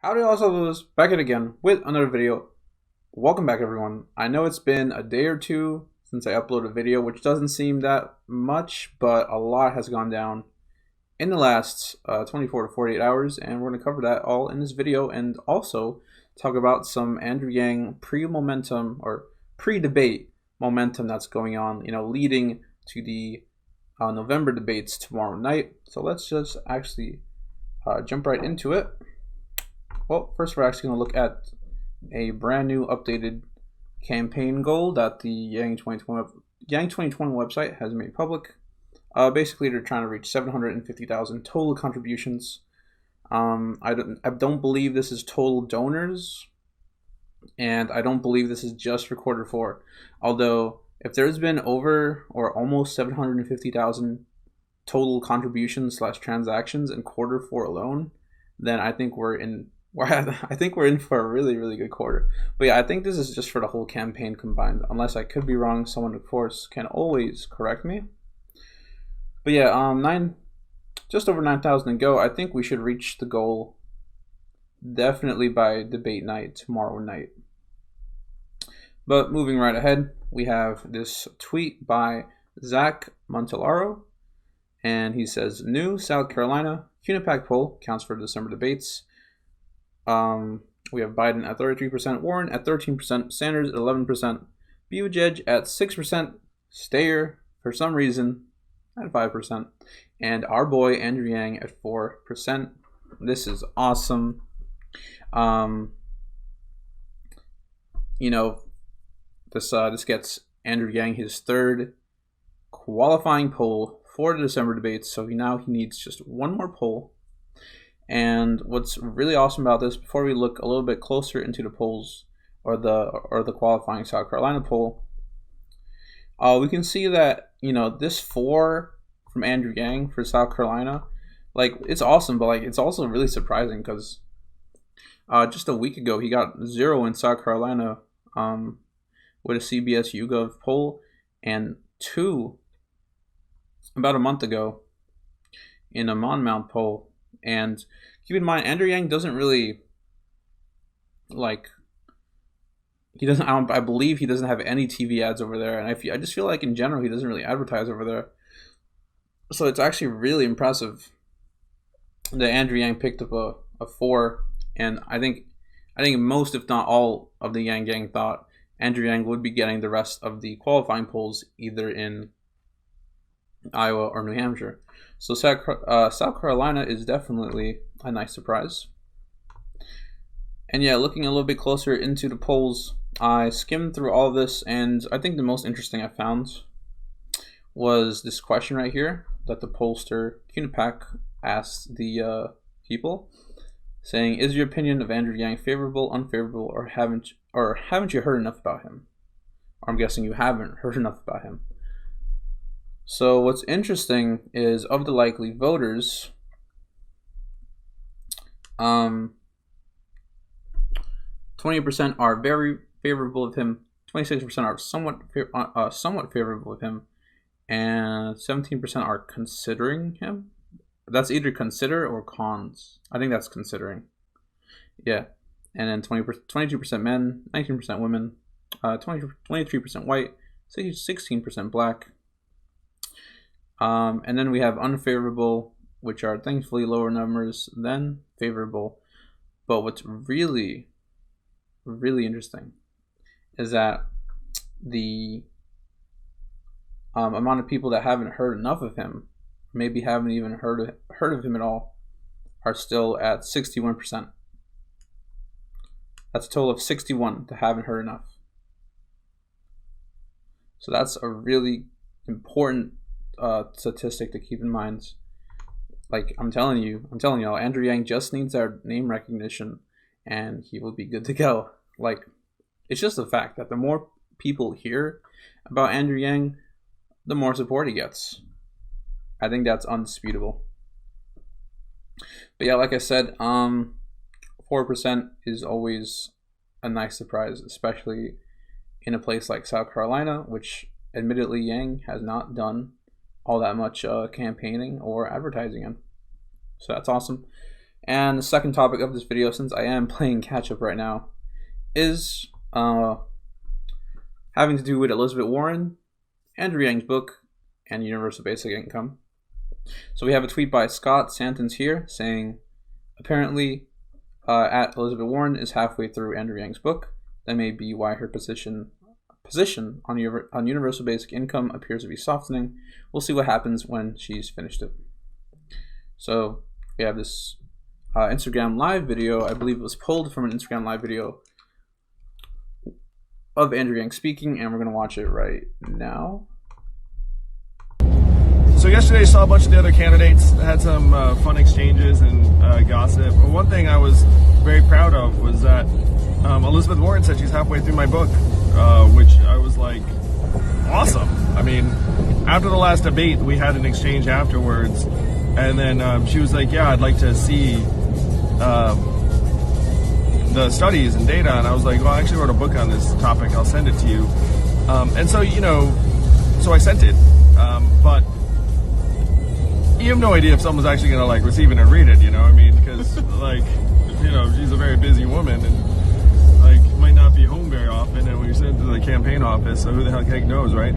Howdy also, back at again with another video. Welcome back everyone. I know it's been a day or two since I uploaded a video, which doesn't seem that much, but a lot has gone down in the last 24 to 48 hours, and we're going to cover that all in this video, and also talk about some Andrew Yang pre-momentum or pre-debate momentum that's going on, leading to the November debates tomorrow night. So let's just actually jump right into it. Well, first we're actually going to look at a brand new updated campaign goal that the Yang 2020 website has made public. Basically, they're trying to reach 750,000 total contributions. I don't believe this is total donors, and I don't believe this is just for quarter 4. Although, if there's been over or almost 750,000 total contributions / transactions in quarter 4 alone, then I think we're in for a really, really good quarter. But yeah, I think this is just for the whole campaign combined. Unless I could be wrong, someone of course can always correct me. But yeah, just over 9,000 to go. I think we should reach the goal definitely by debate night tomorrow night. But moving right ahead, we have this tweet by Zach Montellaro, and he says, "New South Carolina Unipac poll counts for December debates. We have Biden at 33%, Warren at 13%, Sanders at 11%, Buttigieg at 6%, Steyer for some reason at 5%, and our boy Andrew Yang at 4%. This is awesome. This gets Andrew Yang his third qualifying poll for the December debates. So now he needs just one more poll. And what's really awesome about this, before we look a little bit closer into the polls or the qualifying South Carolina poll, we can see that this 4 from Andrew Yang for South Carolina, it's awesome, but it's also really surprising because just a week ago he got 0 in South Carolina with a CBS YouGov poll, and 2 about a month ago in a Monmouth poll. And keep in mind, Andrew Yang doesn't really I believe he doesn't have any TV ads over there, and I just feel like in general he doesn't really advertise over there. So it's actually really impressive that Andrew Yang picked up a 4, and I think most, if not all, of the Yang gang thought Andrew Yang would be getting the rest of the qualifying polls either in Iowa or New Hampshire. So South Carolina is definitely a nice surprise. And yeah, looking a little bit closer into the polls, I skimmed through all of this, and I think the most interesting I found was this question right here that the pollster Unipac asked the people, saying, "Is your opinion of Andrew Yang favorable, unfavorable, or haven't you heard enough about him?" Or I'm guessing you haven't heard enough about him. So what's interesting is, of the likely voters, 20% are very favorable of him, 26% are somewhat favorable of him, and 17% are considering him. That's either consider or cons. I think that's considering. Yeah. And then 22% men, 19% women, 23% white, 16% black. And then we have unfavorable, which are thankfully lower numbers than favorable. But what's really, really interesting is that the amount of people that haven't heard enough of him, maybe haven't even heard of him at all, are still at 61%. That's a total of 61 that haven't heard enough. So that's a really important statistic to keep in mind. I'm telling you, Andrew Yang just needs our name recognition, and he will be good to go. It's just a fact that the more people hear about Andrew Yang, the more support he gets. I think that's undisputable. But yeah, like I said, 4% is always a nice surprise, especially in a place like South Carolina, which admittedly Yang has not done all that much campaigning or advertising in. So that's awesome. And the second topic of this video, since I am playing catch up right now, is having to do with Elizabeth Warren, Andrew Yang's book, and universal basic income. So we have a tweet by Scott Santons here saying, apparently, at Elizabeth Warren is halfway through Andrew Yang's book. That may be why her position on universal basic income appears to be softening. We'll see what happens when she's finished it. So we have this Instagram live video. I believe it was pulled from an Instagram live video of Andrew Yang speaking, and we're going to watch it right now. So yesterday I saw a bunch of the other candidates, had some fun exchanges and gossip. One thing I was very proud of was that Elizabeth Warren said she's halfway through my book, which I was like, awesome. I mean, after the last debate, we had an exchange afterwards, and then she was like, yeah, I'd like to see the studies and data, and I was like, well, I actually wrote a book on this topic, I'll send it to you. And so, so I sent it, but you have no idea if someone's actually going to like receive it and read it, I mean, because like, she's a very busy woman and like might not be home very often, and when you send it to the campaign office, so who the heck knows, right?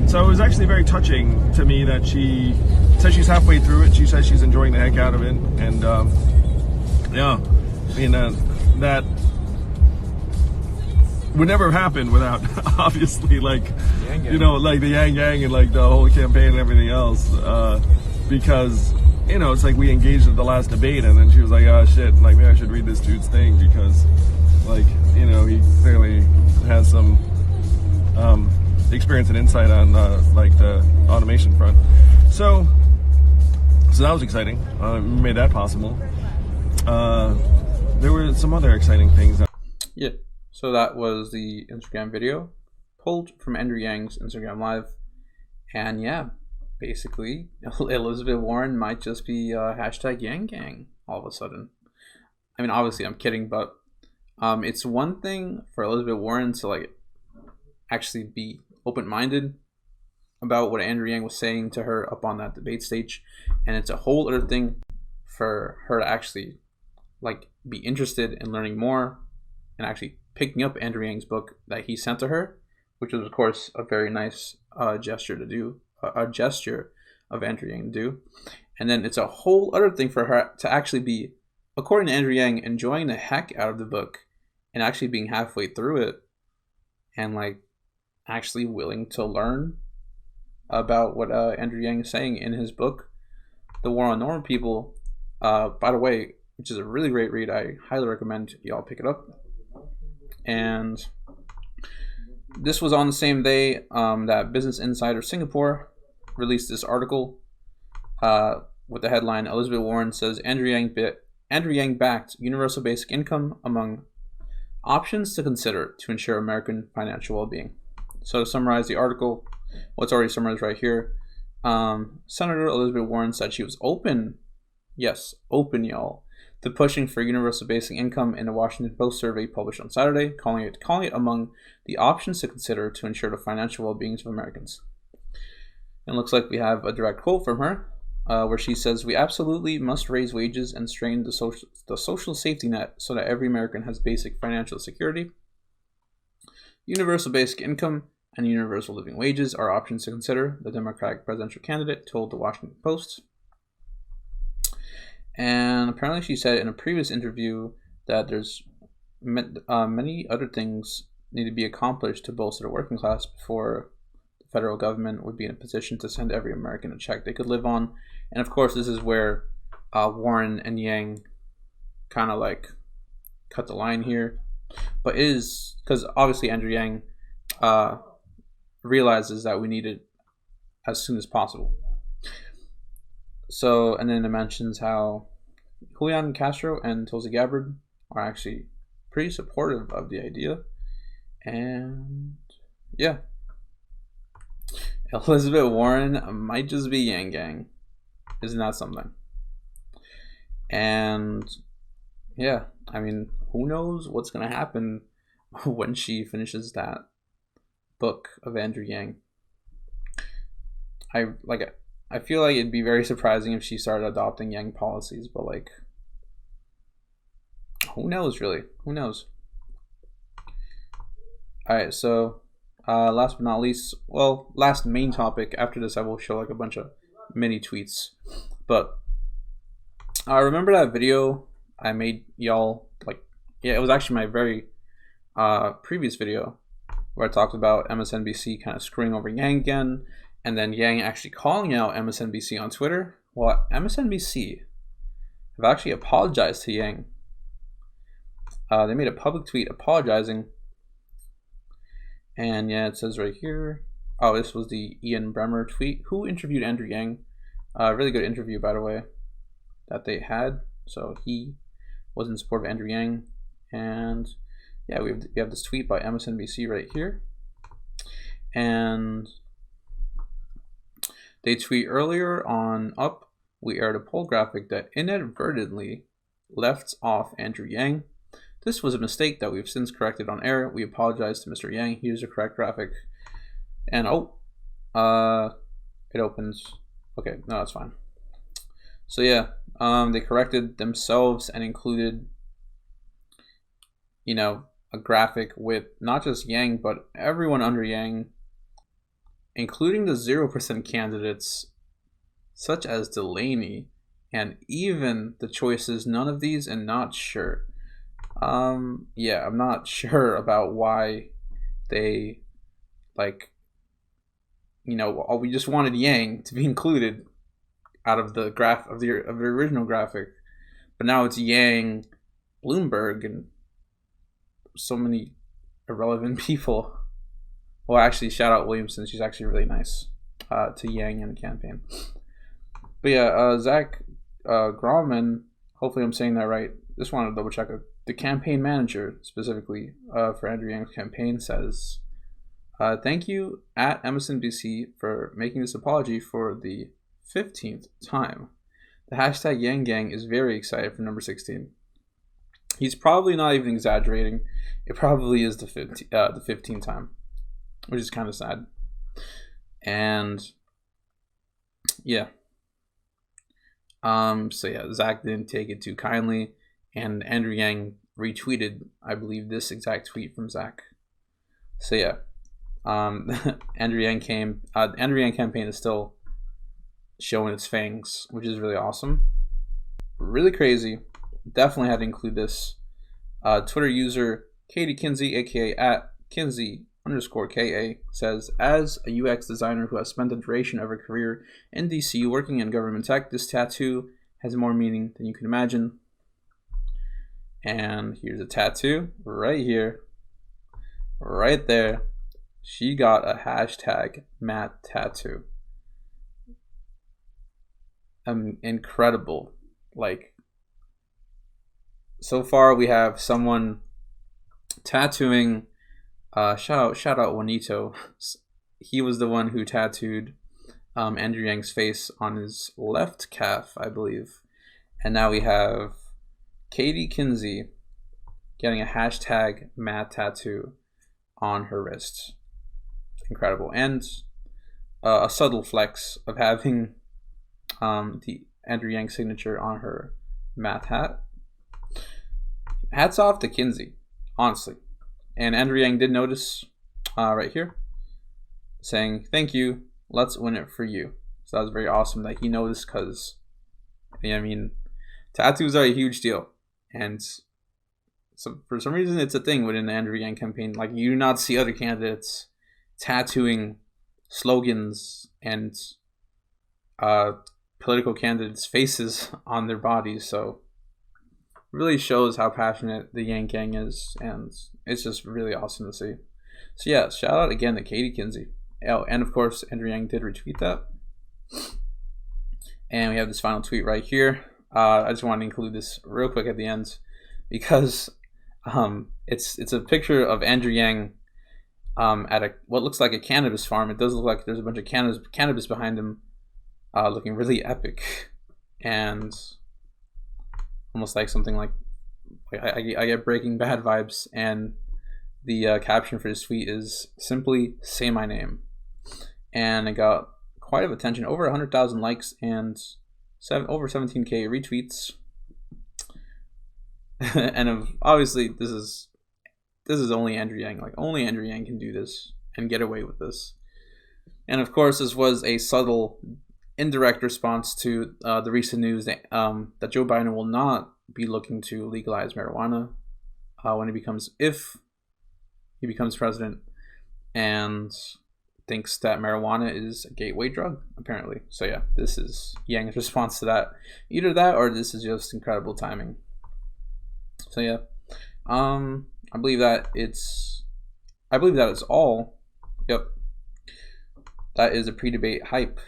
So it was actually very touching to me that she says she's halfway through it. She says she's enjoying the heck out of it, and yeah, I mean that would never have happened without obviously like like the Yang and like the whole campaign and everything else. Because, it's like we engaged at the last debate, and then she was like, oh shit, like maybe I should read this dude's thing because, like, he clearly has some experience and insight on, like, the automation front. So that was exciting. Made that possible. There were some other exciting things. Yeah, so that was the Instagram video pulled from Andrew Yang's Instagram Live. And yeah, basically, Elizabeth Warren might just be hashtag Yang Gang all of a sudden. I mean, obviously, I'm kidding, but it's one thing for Elizabeth Warren to like actually be open-minded about what Andrew Yang was saying to her up on that debate stage, and it's a whole other thing for her to actually like be interested in learning more and actually picking up Andrew Yang's book that he sent to her, which was, of course, a very nice gesture to do. A gesture of Andrew Yang to do. And then it's a whole other thing for her to actually be, according to Andrew Yang, enjoying the heck out of the book and actually being halfway through it and like actually willing to learn about what Andrew Yang is saying in his book, The War on Normal People, by the way, which is a really great read. I highly recommend y'all pick it up. And this was on the same day that Business Insider Singapore released this article with the headline, Elizabeth Warren says Andrew Yang backed universal basic income among options to consider to ensure American financial well-being. So to summarize the article, it's already summarized right here. Senator Elizabeth Warren said she was open, yes, open y'all, to pushing for universal basic income in the Washington Post survey published on Saturday, calling it among the options to consider to ensure the financial well-being of Americans. It looks like we have a direct quote from her, where she says, "We absolutely must raise wages and strain the social safety net so that every American has basic financial security. Universal basic income and universal living wages are options to consider," the Democratic presidential candidate told the Washington Post. And apparently she said in a previous interview that there's many other things need to be accomplished to bolster the working class before the federal government would be in a position to send every American a check they could live on. And of course, this is where Warren and Yang kind of like cut the line here. But it is because obviously Andrew Yang realizes that we need it as soon as possible. So, and then it mentions how Julian Castro and Tulsi Gabbard are actually pretty supportive of the idea. And yeah, Elizabeth Warren might just be Yang Gang. Isn't that something? And yeah, I mean, who knows what's going to happen when she finishes that book of Andrew Yang. I feel like it'd be very surprising if she started adopting Yang policies, but like, who knows, really? Who knows? All right, so last but not least, well, last main topic. After this, I will show like a bunch of mini tweets. But I remember that video I made y'all, like, yeah, it was actually my very previous video where I talked about MSNBC kind of screwing over Yang again, and then Yang actually calling out MSNBC on Twitter. Well, MSNBC have actually apologized to Yang. They made a public tweet apologizing. And yeah, it says right here. Oh, this was the Ian Bremmer tweet. Who interviewed Andrew Yang? Really good interview, by the way, that they had. So he was in support of Andrew Yang. And yeah, we have this tweet by MSNBC right here. And they tweet earlier on Up, we aired a poll graphic that inadvertently left off Andrew Yang. This was a mistake that we've since corrected on air. We apologize to Mr. Yang. Here's the correct graphic. And it opens. Okay, no, that's fine. So yeah, they corrected themselves and included, you know, a graphic with not just Yang, but everyone under Yang, including the 0% candidates, such as Delaney, and even the choices, none of these, and not sure. Yeah, I'm not sure about why they, like, you know, we just wanted Yang to be included out of the graph of the original graphic, but now it's Yang, Bloomberg, and so many irrelevant people. Well, actually, shout out Williamson. She's actually really nice to Yang and the campaign. But yeah, Zach Grauman, hopefully I'm saying that right. Just wanted to double check it. The campaign manager, specifically for Andrew Yang's campaign, says, thank you at MSNBC for making this apology for the 15th time. The hashtag Yang Gang is very excited for number 16. He's probably not even exaggerating. It probably is the 15th time, which is kind of sad. And yeah. So yeah, Zach didn't take it too kindly. And Andrew Yang retweeted, I believe, this exact tweet from Zach. So yeah, Andrew Yang campaign is still showing its fangs, which is really awesome. Really crazy. Definitely had to include this. Twitter user Katie Kinsey, aka at Kinsey_KA, says, as a UX designer who has spent the duration of her career in DC working in government tech, this tattoo has more meaning than you can imagine. And here's a tattoo right here, right there. She got a hashtag Matt tattoo. Incredible. Like, so far we have someone tattooing. Shout out Juanito. He was the one who tattooed Andrew Yang's face on his left calf, I believe. And now we have Katie Kinsey getting a hashtag Matt tattoo on her wrist. Incredible. And a subtle flex of having the Andrew Yang signature on her math hat. Hats off to Kinsey, honestly. And Andrew Yang did notice right here, saying, thank you, let's win it for you. So that was very awesome that he noticed, because, I mean, tattoos are a huge deal. And so for some reason, it's a thing within the Andrew Yang campaign. Like, you do not see other candidates tattooing slogans and political candidates' faces on their bodies. So really shows how passionate the Yang Gang is, and it's just really awesome to see. So yeah, shout out again to Katie Kinsey. Oh, and of course, Andrew Yang did retweet that. And we have this final tweet right here. I just want to include this real quick at the end, because it's a picture of Andrew Yang at what looks like a cannabis farm. It does look like there's a bunch of cannabis behind him, looking really epic, and almost like something like I get Breaking Bad vibes. And the caption for this tweet is simply "Say my name," and it got quite a bit of attention, over 100,000 likes and over 17k retweets. And obviously this is only Andrew Yang. Like, only Andrew Yang can do this and get away with this. And of course, this was a subtle, indirect response to the recent news that Joe Biden will not be looking to legalize marijuana if he becomes president, and thinks that marijuana is a gateway drug, apparently. So yeah, this is Yang's response to that. Either that, or this is just incredible timing. So yeah, I believe that is all. Yep, that is a pre-debate hype.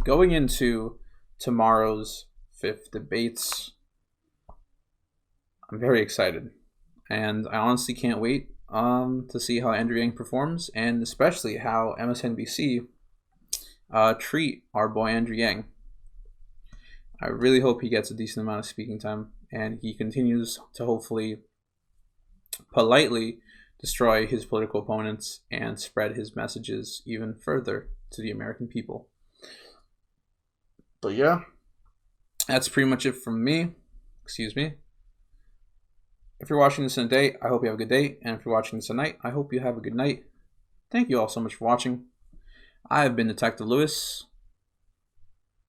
Going into tomorrow's 5th debates, I'm very excited, and I honestly can't wait to see how Andrew Yang performs, and especially how MSNBC treat our boy Andrew Yang. I really hope he gets a decent amount of speaking time, and he continues to hopefully politely destroy his political opponents and spread his messages even further to the American people. But yeah, that's pretty much it from me. Excuse me. If you're watching this in a day, I hope you have a good day. And if you're watching this at night, I hope you have a good night. Thank you all so much for watching. I have been Detective Lewis.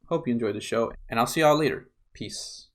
Hope you enjoyed the show, and I'll see y'all later. Peace.